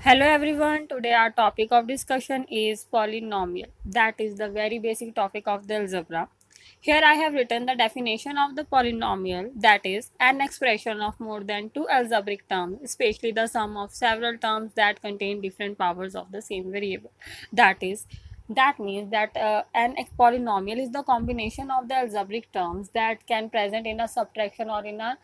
Hello everyone, today our topic of discussion is polynomial. That is the very basic topic of the algebra. Here I have written the definition of the polynomial, that is an expression of more than two algebraic terms, especially the sum of several terms that contain different powers of the same variable. That means that an polynomial is the combination of the algebraic terms that can present in a subtraction or in a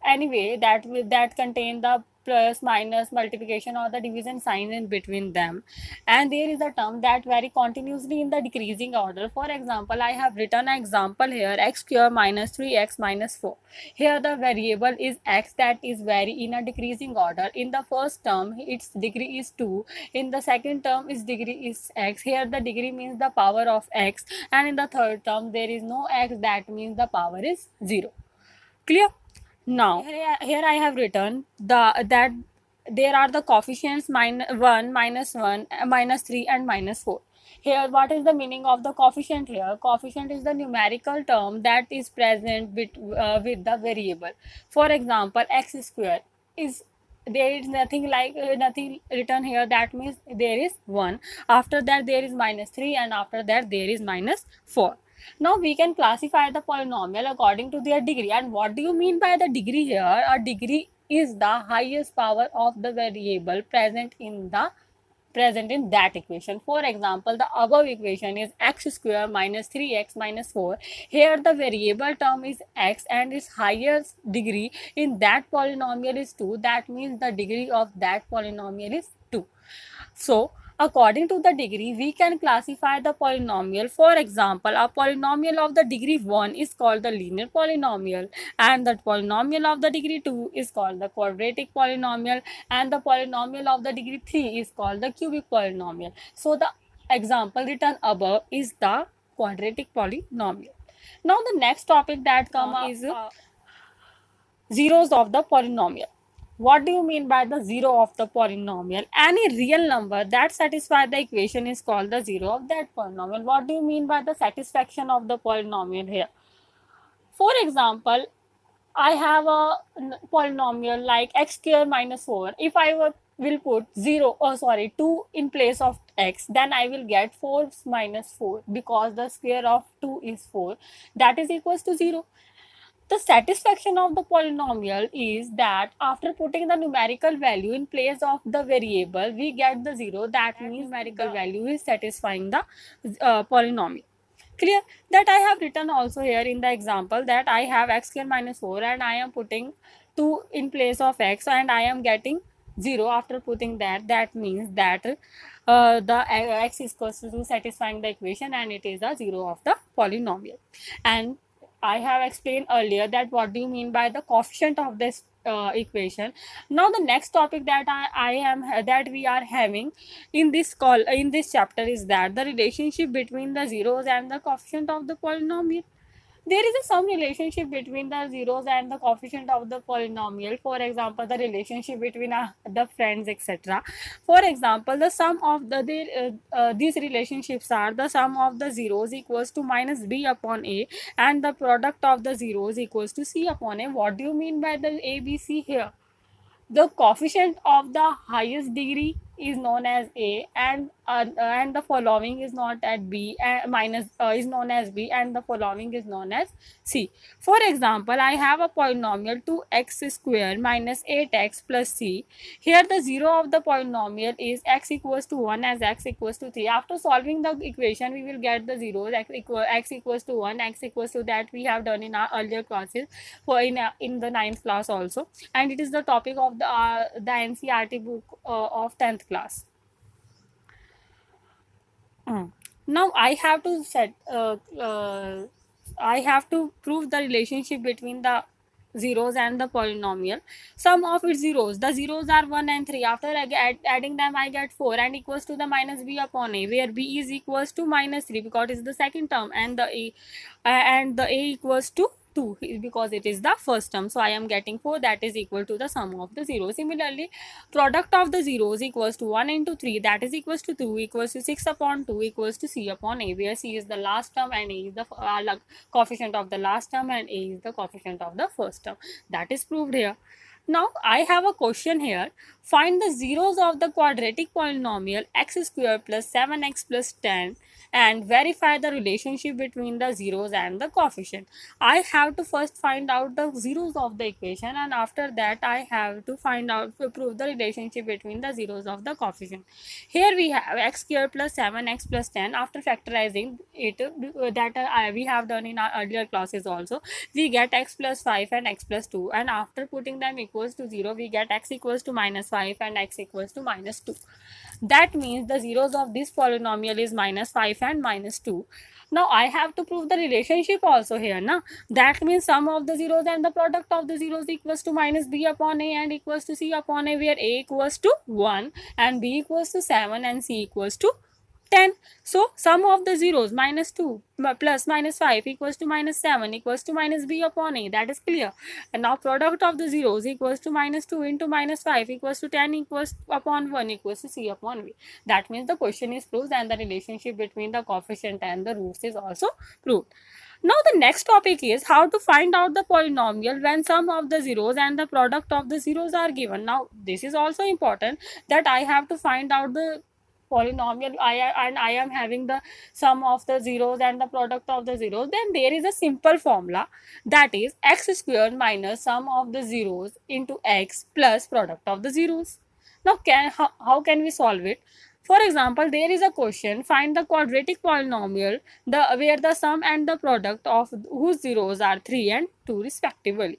anyway that contain the plus minus multiplication or the division sign in between them, and there is a term that vary continuously in the decreasing order. For example, I have written an example here: x square minus 3x minus 4. Here the variable is x that is vary in a decreasing order. In the first term its degree is 2, in the second term its degree is x. Here the degree means the power of x, and in the third term there is no x, that means the power is 0. Clear? Now here I have written that there are the coefficients minus 1, minus 1, minus 3 and minus 4. Here what is the meaning of the coefficient here? Coefficient is the numerical term that is present with the variable. For example, x square is, there is nothing like nothing written here, that means there is 1. After that there is minus 3 and after that there is minus 4. Now we can classify the polynomial according to their degree. And what do you mean by the degree here? A degree is the highest power of the variable present in that equation. For example, the above equation is x square minus 3x minus 4. Here the variable term is x and its highest degree in that polynomial is 2. That means the degree of that polynomial is 2. So, according to the degree, we can classify the polynomial. For example, a polynomial of the degree 1 is called the linear polynomial, and the polynomial of the degree 2 is called the quadratic polynomial, and the polynomial of the degree 3 is called the cubic polynomial. So, the example written above is the quadratic polynomial. Now, the next topic that comes is zeros of the polynomial. What do you mean by the zero of the polynomial? Any real number that satisfies the equation is called the zero of that polynomial. What do you mean by the satisfaction of the polynomial here? For example, I have a polynomial like x square minus 4. If I will put 2 in place of x, then I will get 4 minus 4, because the square of 2 is 4, that is equals to 0. The satisfaction of the polynomial is that after putting the numerical value in place of the variable, we get the 0. That means numerical value is satisfying the polynomial. Clear? That I have written also here in the example that I have x square minus 4 and I am putting 2 in place of x and I am getting 0 after putting that. That means that the x is equals to satisfying the equation and it is the 0 of the polynomial. And I have explained earlier that what do you mean by the coefficient of this equation. Now the next topic that we are having in this chapter is that the relationship between the zeros and the coefficient of the polynomial. There is some relationship between the zeros and the coefficient of the polynomial. For example, the relationship between the friends, etc. For example, the sum of these relationships are the sum of the zeros equals to minus b upon a, and the product of the zeros equals to c upon a. What do you mean by the ABC here? The coefficient of the highest degree is known as a, and the following is not at b, minus is known as b, and the following is known as c. For example, I have a polynomial 2x square minus 8x plus c. Here the zero of the polynomial is x equals to 1 as x equals to 3. After solving the equation, we will get the zeros. X equals to 1, x equals to that we have done in our earlier classes, for in the 9th class also, and it is the topic of the NCERT book of 10th class. Now I have to prove the relationship between the zeros and the polynomial. Sum of its zeros, the zeros are 1 and 3. After adding them, I get 4 and equals to the minus b upon a, where b is equals to minus 3 because it is the second term, and the a equals to 2 because it is the first term. So I am getting 4, that is equal to the sum of the zeros. Similarly, product of the zeros equals to 1 into 3, that is equals to 2, equals to 6 upon 2, equals to c upon a, where c is the last term and a is the coefficient of the last term and a is the coefficient of the first term. That is proved here. Now I have a question here. Find the zeros of the quadratic polynomial x square plus 7x plus 10 and verify the relationship between the zeros and the coefficient. I have to first find out the zeros of the equation, and after that I have to find out to prove the relationship between the zeros of the coefficient. Here we have x square plus 7x plus 10. After factorizing it, we have done in our earlier classes also, we get x plus 5 and x plus 2, and after putting them equals to 0, we get x equals to minus 5 and x equals to minus 2. That means the zeros of this polynomial is minus 5 and minus 2. Now I have to prove the relationship also here, na? That means sum of the zeros and the product of the zeros equals to minus b upon a and equals to c upon a, where a equals to 1 and b equals to 7 and c equals to 10. So sum of the zeros minus 2 plus minus 5 equals to minus 7 equals to minus b upon a. That is clear. And now product of the zeros equals to minus 2 into minus 5 equals to 10 equals upon 1 equals to c upon v. That means the question is proved and the relationship between the coefficient and the roots is also proved. Now the next topic is how to find out the polynomial when sum of the zeros and the product of the zeros are given. Now this is also important, that I have to find out the polynomial and I am having the sum of the zeros and the product of the zeros. Then there is a simple formula, that is x square minus sum of the zeros into x plus product of the zeros. Now how can we solve it? For example, there is a question, find the quadratic polynomial where the sum and the product of whose zeros are 3 and 2 respectively.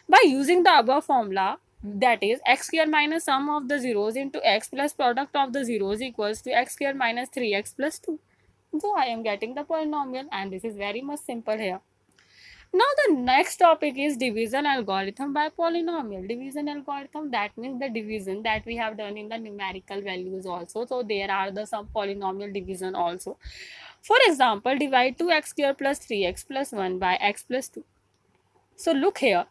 By using the above formula, that is x square minus sum of the zeros into x plus product of the zeros equals to x square minus 3x plus 2. So I am getting the polynomial, and this is very much simple here. Now the next topic is division algorithm by polynomial. Division algorithm, that means the division that we have done in the numerical values also. So there are the some polynomial division also. For example, divide 2x square plus 3x plus 1 by x plus 2. So look here.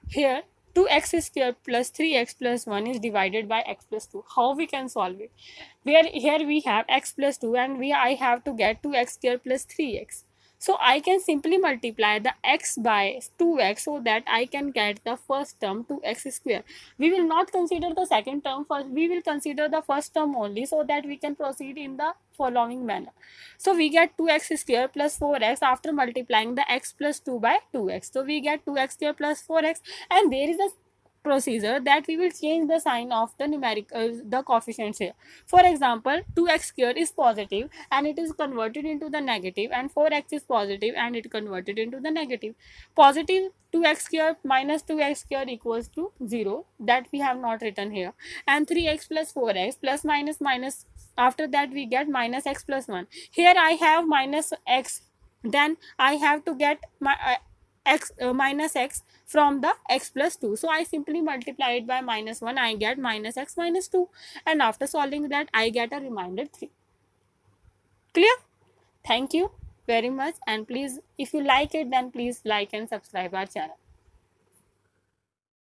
Here 2x square plus 3x plus 1 is divided by x plus 2. How we can solve it? Where here we have x plus 2 and I have to get 2x square plus 3x. So I can simply multiply the x by 2x so that I can get the first term 2x square. We will not consider the second term first. We will consider the first term only so that we can proceed in the following manner. So we get 2x square plus 4x after multiplying the x plus 2 by 2x. So we get 2x square plus 4x, and there is a procedure that we will change the sign of the the coefficients here. For example, 2x square is positive and it is converted into the negative, and 4x is positive and it converted into the negative. Positive 2x square minus 2x square equals to 0, that we have not written here, and 3x plus 4x plus minus minus, after that we get minus x plus 1. Here I have minus x, then I have to get my minus x from the x plus 2. So I simply multiply it by minus 1, I get minus x minus 2, and after solving that I get a remainder 3. Clear? Thank you very much, and please, if you like it, then please like and subscribe our channel.